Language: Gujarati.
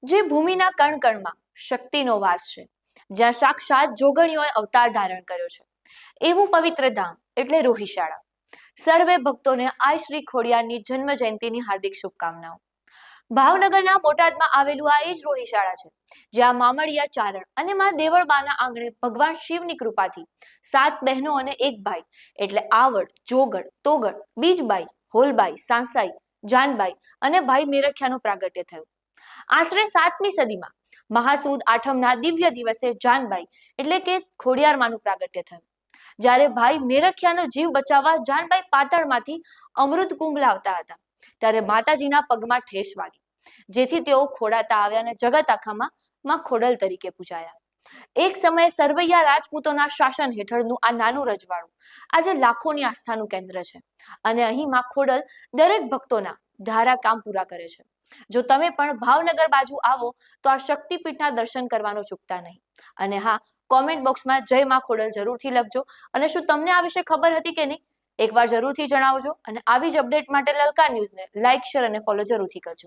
જે ભૂમિના કણ કણમાં શક્તિનો વાસ છે, જ્યાં સાક્ષાત જોગણીઓએ અવતાર ધારણ કર્યો છે, એવું પવિત્ર ધામ એટલે રોહિશાળા. સર્વે ભક્તોને આ શ્રી ખોડિયારની જન્મ જયંતિની હાર્દિક શુભકામનાઓ. ભાવનગરના બોટાદમાં આવેલું આ એ જ રોહિશાળા છે, જ્યાં મામડિયા ચારણ અને મા દેવળબાના આંગણે ભગવાન શિવની કૃપાથી 7 બહેનો અને 1 ભાઈ એટલે આવડ, જોગડ, તોગડ, બીજબાઈ, હોલબાઈ, સાંસાઈ, જાનબાઈ અને ભાઈ મેરખિયાનું પ્રાગટ્ય થયું. આશરે 7મી સદીમાં મહાસુદ આઠમના દિવ્ય દિવસે જાનબાઈ એટલે કે ખોડિયારમાંનું પ્રાગટ્ય થયું. જ્યારે ભાઈ મેરખિયાનો જીવ બચાવવા જાનબાઈ પાતાળમાંથી અમૃત કુંભ લાવતા હતા, ત્યારે માતાજીના પગમાં ઠેસ વાગી, જેથી તેઓ ખોડાતા આવ્યા અને જગત આખામાં માં ખોડલ તરીકે પૂજાયા. એક સમયે સરવૈયા રાજપૂતોના શાસન હેઠળનું આ નાનું રજવાડું આજે લાખોની આસ્થાનું કેન્દ્ર છે અને અહીં માં ખોડલ દરેક ભક્તોના ધારા કામ પૂરા કરે છે. જો તમે પણ ભાવનગર બાજુ આવો તો આ શક્તિપીઠના દર્શન કરવાનું ચૂકતા નહીં. અને હા, કોમેન્ટ બોક્સમાં જય માં ખોડલ જરૂરથી લખજો. અને શું તમને આ વિશે ખબર હતી કે નહીં? એકવાર જરૂરથી જણાવજો અને આવી જ અપડેટ માટે લલકાર ન્યૂઝને લાઇક, શેર અને ફોલો જરૂરથી કરજો.